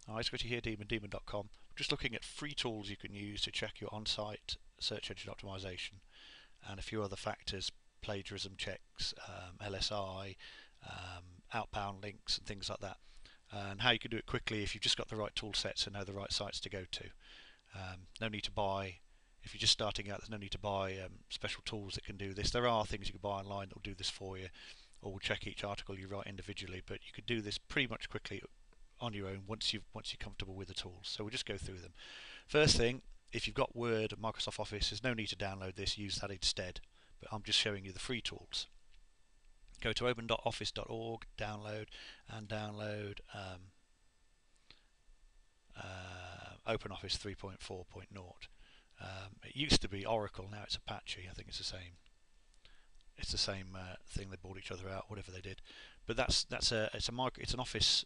Hi, it's Scotty here, demon.com. Just looking at free tools you can use to check your on-site search engine optimization and a few other factors, plagiarism checks, LSI, outbound links and things like that, and how you can do it quickly if you've just got the right tool sets and know the right sites to go to. No need to buy, if you're just starting out, there's no need to buy special tools that can do this. There are things you can buy online that will do this for you, or will check each article you write individually, but you could do this pretty much quickly on your own once you're comfortable with the tools. So we'll just go through them. First thing, if you've got Word and Microsoft Office, there's no need to download this, use that instead, but I'm just showing you the free tools. Go to open.office.org, download OpenOffice 3.4.0. It used to be Oracle, now it's Apache. I think it's the same. It's the same thing. They bought each other out, whatever they did. But it's an Office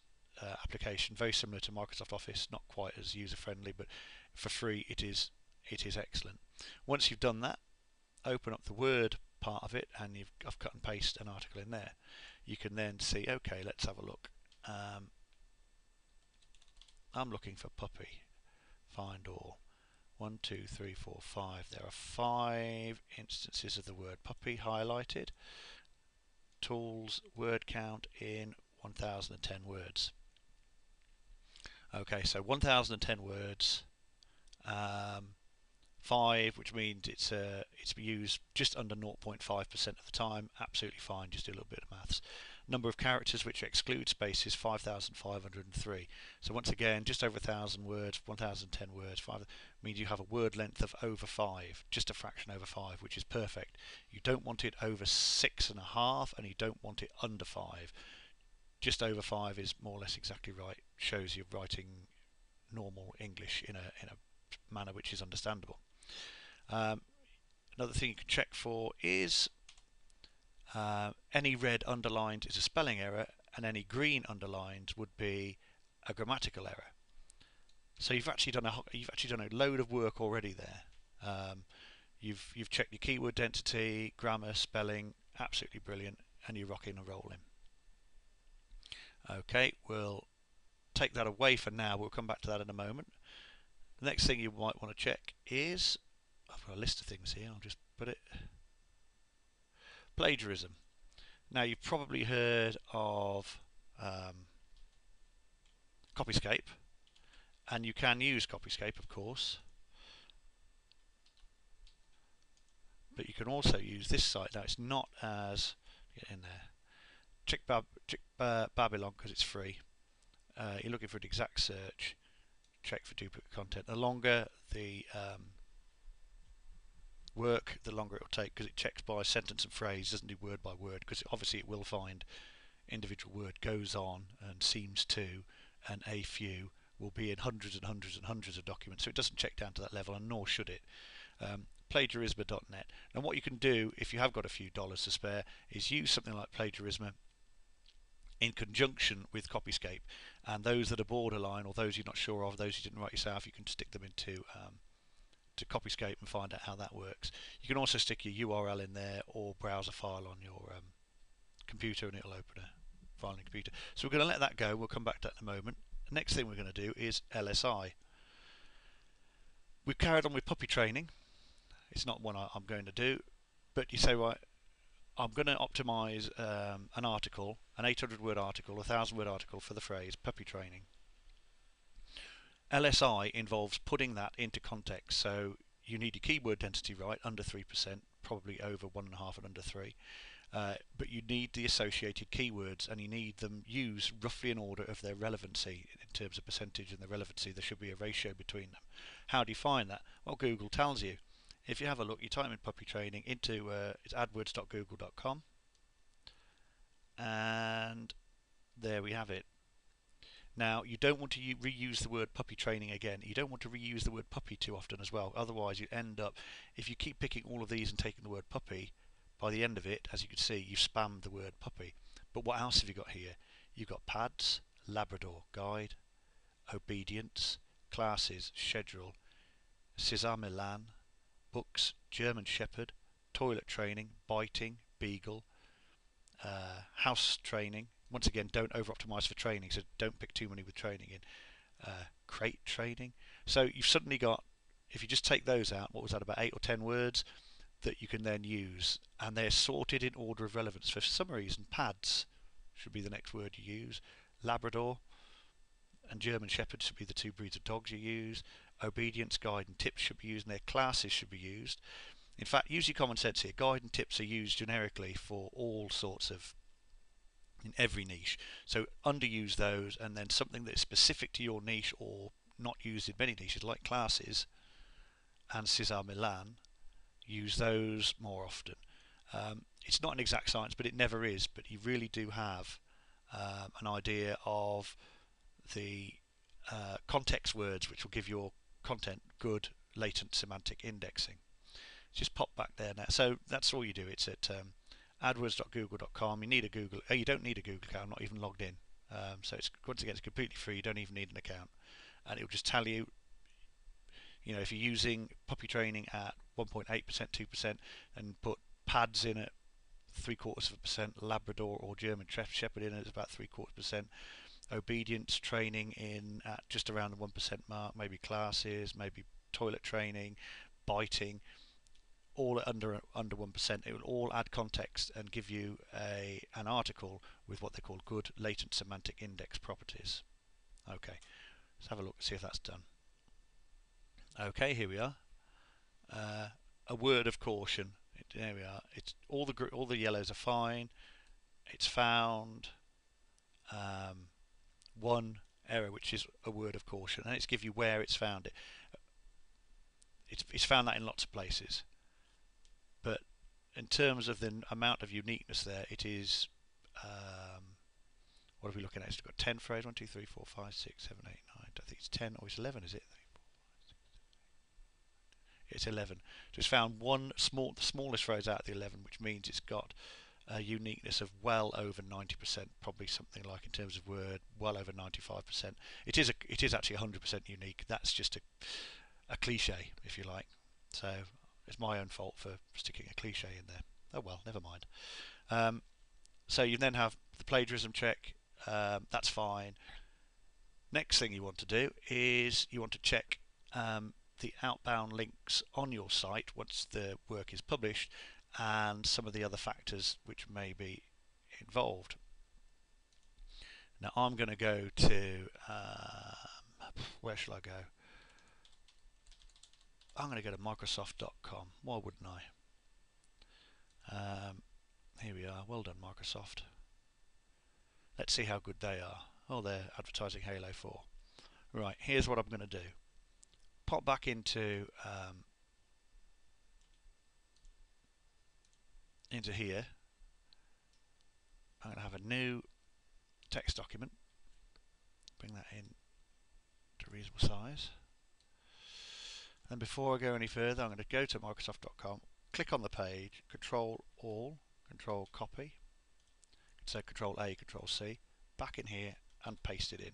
application, very similar to Microsoft Office, not quite as user friendly, but for free it is excellent. Once you've done that, open up the Word part of it, and I've cut and pasted an article in there. You can then see, okay, let's have a look. I'm looking for puppy. Find all. 1, 2, 3, 4, 5. There are 5 instances of the word puppy highlighted. Tools, word count in 1010 words. Okay, so 1010 words, 5, which means it's used just under 0.5% of the time. Absolutely fine, just do a little bit of maths. Number of characters which exclude spaces, 5,503. So once again, just over 1,000 words, 1,010 words, 5 means you have a word length of over 5, just a fraction over 5, which is perfect. You don't want it over 6.5, and you don't want it under 5. Just over 5 is more or less exactly right. Shows you're writing normal English in a manner which is understandable. Another thing you can check for is any red underlined is a spelling error, and any green underlined would be a grammatical error. So you've actually done a load of work already there. You've checked your keyword density, grammar, spelling, absolutely brilliant, and you're rocking and rolling. Okay, we'll take that away for now. We'll come back to that in a moment. The next thing you might want to check is, I've got a list of things here, I'll just put it. Plagiarism. Now you've probably heard of Copyscape, and you can use Copyscape, of course, but you can also use this site. Now it's not as, get in there, check Babylon because it's free. You're looking for an exact search, check for duplicate content. The longer the work, the longer it will take, because it checks by sentence and phrase, doesn't do word by word, because obviously it will find individual word, goes on and seems to, and a few will be in hundreds and hundreds and hundreds of documents, so it doesn't check down to that level, and nor should it. Plagiarism.net. And what you can do if you have got a few dollars to spare is use something like Plagiarism in conjunction with Copyscape, and those that are borderline, or those you're not sure of, those you didn't write yourself, you can stick them into to Copyscape and find out how that works. You can also stick your URL in there or browse a file on your computer, and it'll open a file on your computer. So we're going to let that go. We'll come back to that in a moment. The next thing we're going to do is LSI. We've carried on with puppy training. It's not one I'm going to do, but you say, right, I'm going to optimize an article, an 800 word article, a 1,000 word article for the phrase puppy training. LSI involves putting that into context, so you need your keyword density right, under 3%, probably over 1.5 and under 3, but you need the associated keywords, and you need them used roughly in order of their relevancy in terms of percentage and the relevancy. There should be a ratio between them. How do you find that? Well, Google tells you. If you have a look, you type in puppy training into it's adwords.google.com, and there we have it. Now, you don't want to reuse the word puppy training again. You don't want to reuse the word puppy too often as well. Otherwise, you end up, if you keep picking all of these and taking the word puppy, by the end of it, as you can see, you've spammed the word puppy. But what else have you got here? You've got pads, Labrador, guide, obedience, classes, schedule, César Milan, books, German Shepherd, toilet training, biting, beagle, house training. Once again, don't over optimize for training, so don't pick too many with training in. crate training. So you've suddenly got, if you just take those out, what was that, about 8 or 10 words that you can then use, and they're sorted in order of relevance. For some reason, pads should be the next word you use. Labrador and German Shepherd should be the two breeds of dogs you use. Obedience, guide and tips should be used, and their classes should be used. In fact, use your common sense here. Guide and tips are used generically for all sorts of, in every niche. So underuse those, and then something that is specific to your niche or not used in many niches, like classes and Cesar Milan, use those more often. It's not an exact science, but it never is. But you really do have an idea of the context words, which will give your content good latent semantic indexing. Just pop back there now. So that's all you do. It's at adwords.google.com. You need a Google. You don't need a Google account. I'm not even logged in. So it's, once again, it's completely free. You don't even need an account, and it will just tell you. You know, if you're using puppy training at 1.8%, 2%, and put pads in at 0.75%, Labrador or German Shepherd in at about 0.75%, obedience training in at just around the 1% mark, maybe classes, maybe toilet training, biting, all at under 1%. It will all add context and give you an article with what they call good latent semantic index properties. Okay, let's have a look and see if that's done. Okay, here we are. A word of caution. There we are. It's all the yellows are fine. It's found one error, which is a word of caution, and it's give you where it's found it. It's found that in lots of places, but in terms of the amount of uniqueness there, it is. What are we looking at? It's got 10 phrases. 1, 2, 3, 4, 5, 6, 7, 8, 9. I think it's 10 or it's 11. Is it? It's 11. So it's found the smallest phrase out of the 11, which means it's got a uniqueness of well over 90%, probably something like, in terms of word, well over 95%. It is actually 100% unique. That's just a cliche, if you like. So it's my own fault for sticking a cliche in there. Oh well, never mind. So you then have the plagiarism check. That's fine. Next thing you want to do is you want to check the outbound links on your site once the work is published, and some of the other factors which may be involved. Now I'm going to go to where shall I go? I'm going to go to Microsoft.com. Why wouldn't I? Here we are. Well done, Microsoft. Let's see how good they are. Oh, they're advertising Halo 4. Right, here's what I'm going to do. Pop back into here. I'm going to have a new text document. Bring that in to reasonable size. And before I go any further, I'm going to go to Microsoft.com, click on the page, Control All, Control Copy, so Control A, Control C, back in here and paste it in.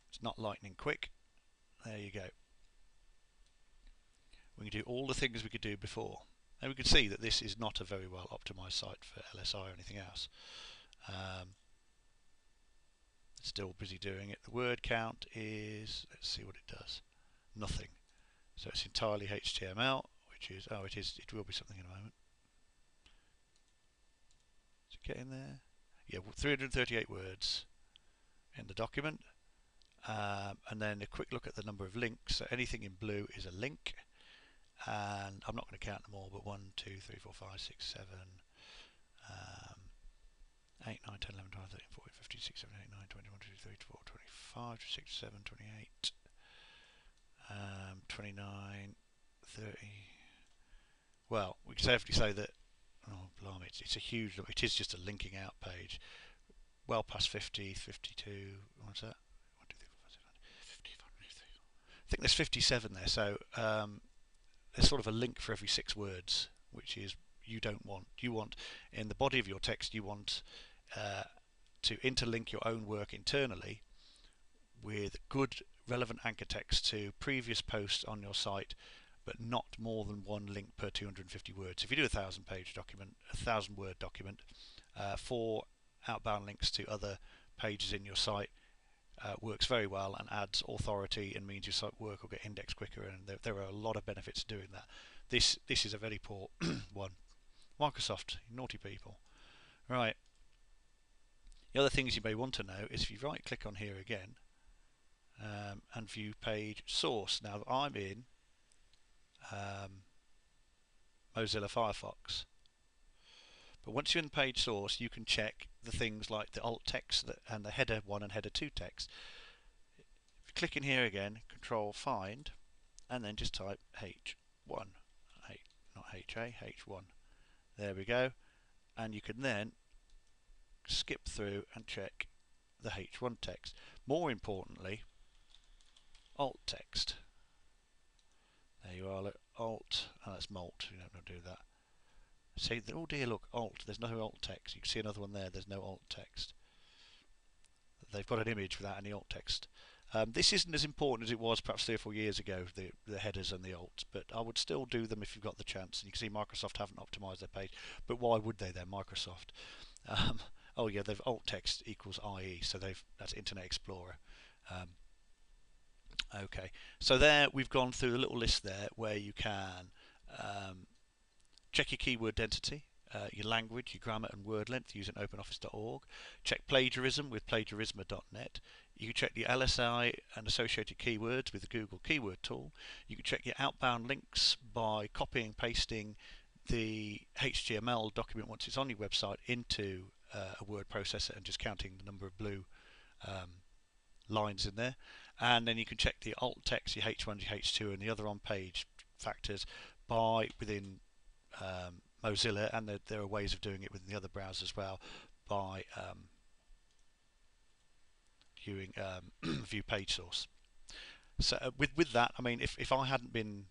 It's not lightning quick. There you go. We can do all the things we could do before. And we can see that this is not a very well optimized site for LSI or anything else. It's still busy doing it. The word count is, let's see what it does. Nothing. So it's entirely HTML, which is, oh, it will be something in a moment. Is it getting there? Yeah, 338 words in the document. And then a quick look at the number of links. So anything in blue is a link. And I'm not going to count them all, but 1, 2, 3, 4, 5, 6, 7, 8, 9, 10, 11, 12, 13, 14, 15, 16, 17, 18, 19, 20, 21, 22, 23, 24, 25, 26, 27, 28, 29, 30. Well, we can safely say that, oh blimey, it's a huge number. It is just a linking out page. Well past 50, 52, what's that? 1, 2, 3, 4, 5, 6, 7, 50, I think there's 57 there, so there's sort of a link for every 6 words, which is you don't want. You want, in the body of your text, you want to interlink your own work internally with good relevant anchor text to previous posts on your site, but not more than 1 link per 250 words. If you do a 1,000-page document, a 1,000-word document, 4 outbound links to other pages in your site works very well and adds authority and means your site work will get indexed quicker, and there are a lot of benefits to doing that. This is a very poor one. Microsoft, naughty people. Right. The other things you may want to know is if you right click on here again and view page source. Now I'm in Mozilla Firefox, but once you're in page source you can check the things like the alt text and the header 1 and header 2 text. If you click in here again, control find, and then just type H1, not HA, H1. There we go, and you can then skip through and check the H1 text. More importantly, alt text. There you are, look, alt, oh that's malt, you don't do that. See, oh dear, look, alt, there's no alt text. You can see another one there, there's no alt text. They've got an image without any alt text. This isn't as important as it was perhaps 3 or 4 years ago, the headers and the alts, but I would still do them if you've got the chance. And you can see Microsoft haven't optimized their page, but why would they? They're Microsoft. Oh yeah, they've alt text equals IE, so that's Internet Explorer. Okay, so there we've gone through the little list there where you can check your keyword density, your language, your grammar and word length using openoffice.org. Check plagiarism with plagiarism.net. You can check the LSI and associated keywords with the Google Keyword Tool. You can check your outbound links by copying and pasting the HTML document once it's on your website into a word processor and just counting the number of blue lines in there. And then you can check the alt text, your H1, your H2 and the other on-page factors by within Mozilla, and there are ways of doing it within the other browsers as well by viewing view page source. So with that, I mean, if I hadn't been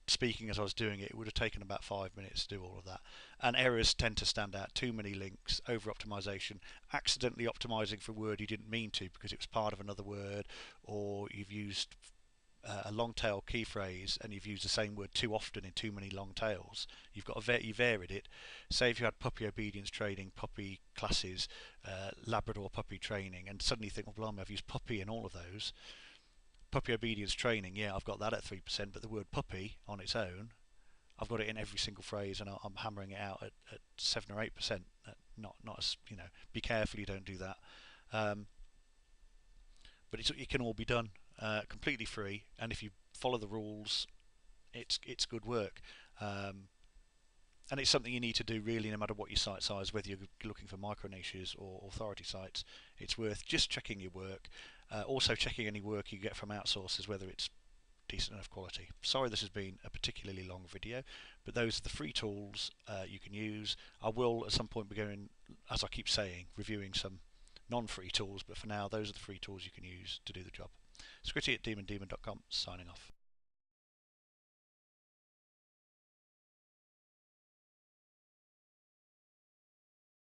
speaking as I was doing it, it would have taken about 5 minutes to do all of that. And errors tend to stand out: too many links, over optimization, accidentally optimizing for a word you didn't mean to because it was part of another word, or you've used a long tail key phrase and you've used the same word too often in too many long tails. You've got you varied it. Say if you had puppy obedience training, puppy classes, Labrador puppy training, and suddenly you think, well, blimey, I've used puppy in all of those. Puppy obedience training, yeah, I've got that at 3%, but the word puppy on its own, I've got it in every single phrase, and I'm hammering it out at 7 or 8%. Not as, you know, be careful you don't do that. But it can all be done completely free, and if you follow the rules, it's good work. And it's something you need to do really no matter what your site size, whether you're looking for micro niches or authority sites. It's worth just checking your work, also checking any work you get from outsourcers, whether it's decent enough quality. Sorry this has been a particularly long video, but those are the free tools you can use. I will at some point be going, as I keep saying, reviewing some non-free tools, but for now those are the free tools you can use to do the job. Squitty at demondemon.com, signing off.